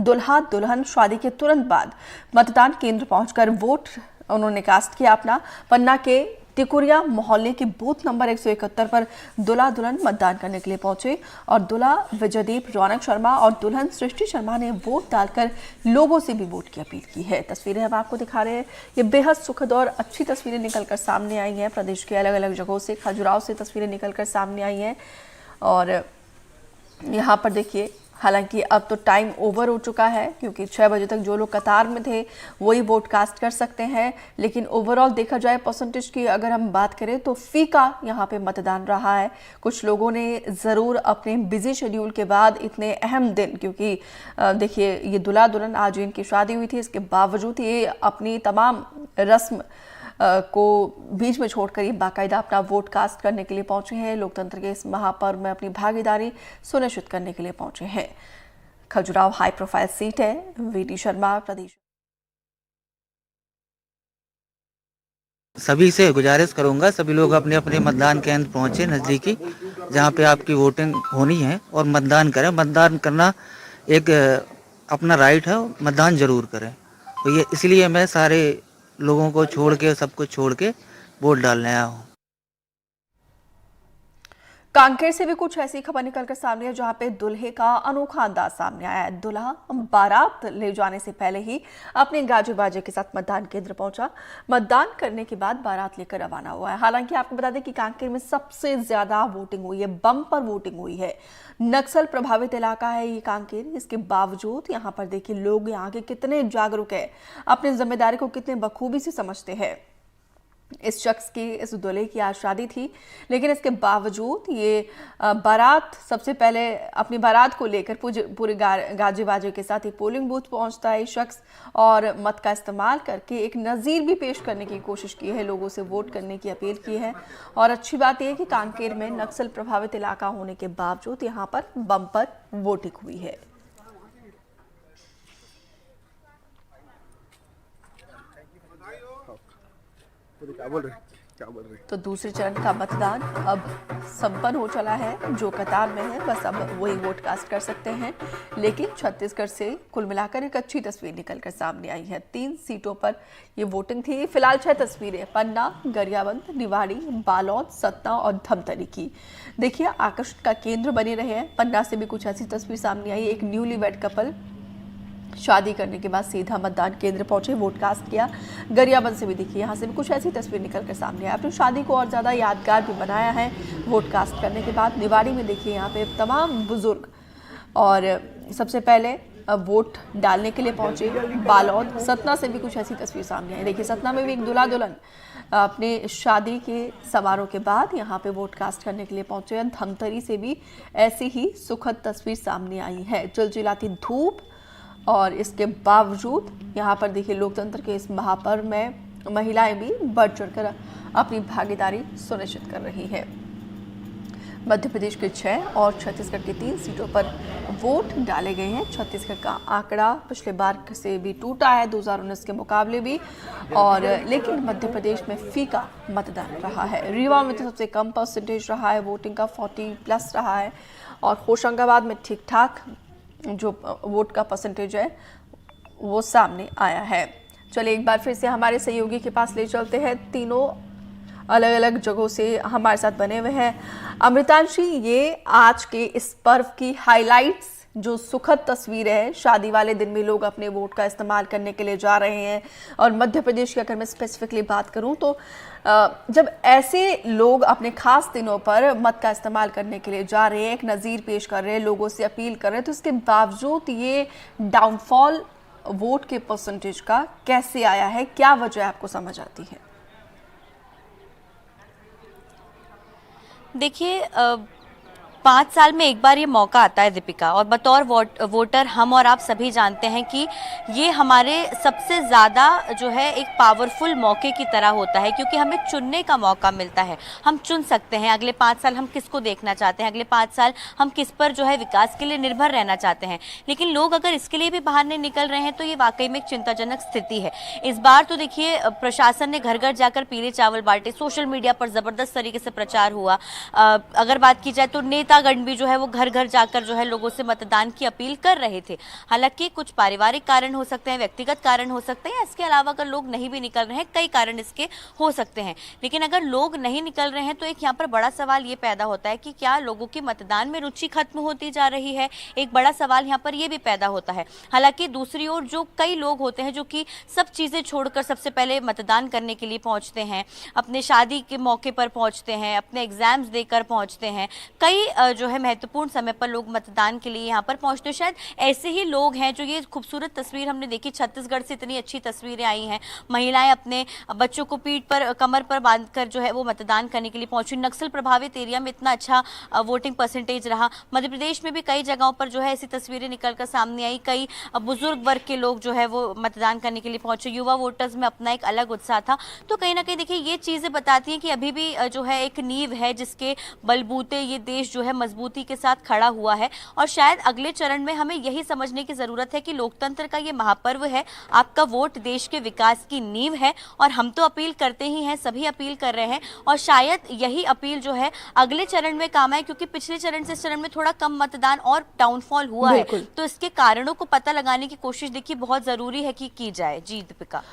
दुल्हा दुल्हन शादी के तुरंत बाद मतदान केंद्र पहुंचकर वोट उन्होंने कास्ट किया अपना। पन्ना के टिकुरिया मोहल्ले के बूथ नंबर 171 पर दूल्हा दुल्हन मतदान करने के लिए पहुंचे और दूल्हा विजयदीप रौनक शर्मा और दुल्हन सृष्टि शर्मा ने वोट डालकर लोगों से भी वोट की अपील की है। तस्वीरें हम आपको दिखा रहे हैं। ये बेहद सुखद और अच्छी तस्वीरें निकलकर सामने आई हैं। प्रदेश के अलग अलग जगहों से, खजुराहो से तस्वीरें निकलकर सामने आई हैं और यहाँ पर देखिए, हालांकि अब तो टाइम ओवर हो चुका है क्योंकि 6 बजे तक जो लोग कतार में थे वही वोट कास्ट कर सकते हैं। लेकिन ओवरऑल देखा जाए परसेंटेज की अगर हम बात करें तो फीका यहाँ पे मतदान रहा है। कुछ लोगों ने ज़रूर अपने बिजी शेड्यूल के बाद इतने अहम दिन, क्योंकि देखिए ये दूल्हा दुल्हन आज इनकी शादी हुई थी, इसके बावजूद ये अपनी तमाम रस्म को बीच में छोड़कर ये बाकायदा अपना वोट कास्ट करने के लिए पहुंचे हैं। लोकतंत्र के इस महापर्व में अपनी भागीदारी सुनिश्चित करने के लिए पहुंचे हैं। खजुराहो हाई प्रोफाइल सीट है। वीडी शर्मा, प्रदेश। सभी से गुजारिश करूंगा, सभी लोग अपने अपने मतदान केंद्र पहुंचे नज़दीकी, जहां पे आपकी वोटिंग होनी है, और मतदान करें। मतदान करना एक अपना राइट है, मतदान जरूर करें। तो ये इसलिए मैं सारे लोगों को छोड़ के, सब कुछ छोड़ के वोट डालने आया हूँ। कांकेर से भी कुछ ऐसी खबर निकलकर सामने है जहां पे दुल्हे का अनोखा अंदाज सामने आया है। दुल्हा बारात ले जाने से पहले ही अपने गाजे बाजे के साथ मतदान केंद्र पहुंचा। मतदान करने के बाद बारात लेकर रवाना हुआ है। हालांकि आपको बता दें कि कांकेर में सबसे ज्यादा वोटिंग हुई है, बम्पर वोटिंग हुई है। नक्सल प्रभावित इलाका है ये कांकेर। इसके बावजूद यहाँ पर देखिए लोग यहाँ के कितने जागरूक है, अपनी जिम्मेदारी को कितने बखूबी से समझते हैं। इस शख्स की, इस दूल्हे की आज शादी थी, लेकिन इसके बावजूद ये बारात, सबसे पहले अपनी बारात को लेकर पूरे गाजे बाजे के साथ ही पोलिंग बूथ पहुंचता है शख्स और मत का इस्तेमाल करके एक नज़ीर भी पेश करने की कोशिश की है, लोगों से वोट करने की अपील की है। और अच्छी बात यह है कि कांकेर में नक्सल प्रभावित इलाका होने के बावजूद यहाँ पर बम्पर वोटिंग हुई है। तो दूसरे चरण का मतदान अब संपन्न हो चला है। जो कतार में है बस अब वही वोट कास्ट कर सकते हैं। लेकिन छत्तीसगढ़ से कुल मिलाकर एक अच्छी तस्वीर निकलकर सामने आई है। 3 सीटों पर ये वोटिंग थी। फिलहाल 6 तस्वीरें पन्ना, गरियाबंद, निवाड़ी, बालोद, सतना और धमतरी की देखिए आकर्षण का केंद्र बने रहे हैं। पन्ना से भी कुछ ऐसी तस्वीर सामने आई। एक न्यूली वेड कपल शादी करने के बाद सीधा मतदान केंद्र पहुंचे, वोट कास्ट किया। गरियाबंद से भी देखिए, यहाँ से भी कुछ ऐसी तस्वीर निकल कर सामने आई। अपनी शादी को और ज़्यादा यादगार भी बनाया है वोट कास्ट करने के बाद। निवाड़ी में देखिए यहाँ पे तमाम बुजुर्ग और सबसे पहले वोट डालने के लिए पहुंचे। बालोद, सतना से भी कुछ ऐसी तस्वीर सामने आई। देखिए सतना में भी एक दूल्हा दुल्हन अपने शादी के समारोह के बाद यहाँ पे वोट कास्ट करने के लिए पहुंचे। धमतरी से भी ऐसी ही सुखद तस्वीर सामने आई है। चिलचिलाती धूप और इसके बावजूद यहाँ पर देखिए लोकतंत्र के इस महापर्व में महिलाएं भी बढ़ चढ़कर अपनी भागीदारी सुनिश्चित कर रही है। मध्य प्रदेश के 6 और छत्तीसगढ़ की 3 सीटों पर वोट डाले गए हैं। छत्तीसगढ़ का आंकड़ा पिछले बार से भी टूटा है, 2019 के मुकाबले भी, और लेकिन मध्य प्रदेश में फीका मतदान रहा है। रीवा में तो सबसे कम परसेंटेज रहा है, वोटिंग का 40+ रहा है, और होशंगाबाद में ठीक ठाक जो वोट का परसेंटेज है वो सामने आया है। चलिए एक बार फिर से हमारे सहयोगी के पास ले चलते हैं। तीनों अलग अलग जगहों से हमारे साथ बने हुए हैं। अमृतांशी, ये आज के इस पर्व की हाइलाइट्स, जो सुखद तस्वीर है, शादी वाले दिन भी लोग अपने वोट का इस्तेमाल करने के लिए जा रहे हैं। और मध्य प्रदेश की अगर मैं स्पेसिफिकली बात करूं तो जब ऐसे लोग अपने खास दिनों पर मत का इस्तेमाल करने के लिए जा रहे हैं, एक नज़ीर पेश कर रहे हैं, लोगों से अपील कर रहे हैं, तो इसके बावजूद ये डाउनफॉल वोट के परसेंटेज का कैसे आया है, क्या वजह आपको समझ आती है? देखिए 5 साल में एक बार ये मौका आता है दीपिका, और बतौर वोटर हम और आप सभी जानते हैं कि ये हमारे सबसे ज़्यादा जो है एक पावरफुल मौके की तरह होता है, क्योंकि हमें चुनने का मौका मिलता है। हम चुन सकते हैं अगले 5 साल हम किसको देखना चाहते हैं, अगले 5 साल हम किस पर जो है विकास के लिए निर्भर रहना चाहते हैं। लेकिन लोग अगर इसके लिए भी बाहर नहीं निकल रहे हैं तो ये वाकई में एक चिंताजनक स्थिति है। इस बार तो देखिए प्रशासन ने घर घर जाकर पीले चावल बांटे, सोशल मीडिया पर ज़बरदस्त तरीके से प्रचार हुआ। अगर बात की जाए तो नेता दीपिकागढ़ भी जो है वो घर घर जाकर जो है लोगों से मतदान की अपील कर रहे थे। हालांकि कुछ पारिवारिक कारण हो सकते हैं, व्यक्तिगत कारण हो सकते हैं, इसके अलावा अगर लोग नहीं भी निकल रहे हैं, कई कारण इसके हो सकते हैं। लेकिन अगर लोग नहीं निकल रहे हैं तो एक यहाँ पर बड़ा सवाल ये पैदा होता है कि क्या लोगों की मतदान में रुचि खत्म होती जा रही है। एक बड़ा सवाल यहाँ पर ये भी पैदा होता है। हालांकि दूसरी ओर जो कई लोग होते हैं जो कि सब चीज़ें छोड़कर सबसे पहले मतदान करने के लिए पहुंचते हैं, अपने शादी के मौके पर पहुंचते हैं, अपने एग्जाम्स देकर पहुंचते हैं, कई जो है महत्वपूर्ण समय पर लोग मतदान के लिए यहाँ पर पहुंचते हैं। शायद ऐसे ही लोग हैं जो ये खूबसूरत तस्वीर हमने देखी, छत्तीसगढ़ से इतनी अच्छी तस्वीरें आई हैं, महिलाएं अपने बच्चों को पीठ पर कमर पर बांधकर जो है वो मतदान करने के लिए पहुंची। नक्सल प्रभावित एरिया में इतना अच्छा वोटिंग परसेंटेज रहा। मध्य प्रदेश में भी कई जगहों पर जो है ऐसी तस्वीरें निकलकर सामने आई। कई बुजुर्ग वर्ग के लोग जो है वो मतदान करने के लिए पहुंचे। युवा वोटर्स में अपना एक अलग उत्साह था। तो कहीं ना कहीं देखिए ये चीजें बताती हैं कि अभी भी जो है एक नींव है जिसके बलबूते ये देश जो है मजबूती के साथ खड़ा हुआ है। और शायद अगले चरण में हमें यही समझने की जरूरत है कि लोकतंत्र का ये महापर्व है, आपका वोट देश के विकास की नींव है। और हम तो अपील करते ही हैं, सभी अपील कर रहे हैं, और शायद यही अपील जो है अगले चरण में काम आए, क्योंकि पिछले चरण से इस चरण में थोड़ा कम मतदान और डाउनफॉल हुआ है। तो इसके कारणों को पता लगाने की कोशिश देखिए बहुत जरूरी है कि की जाए। जी दीपिका।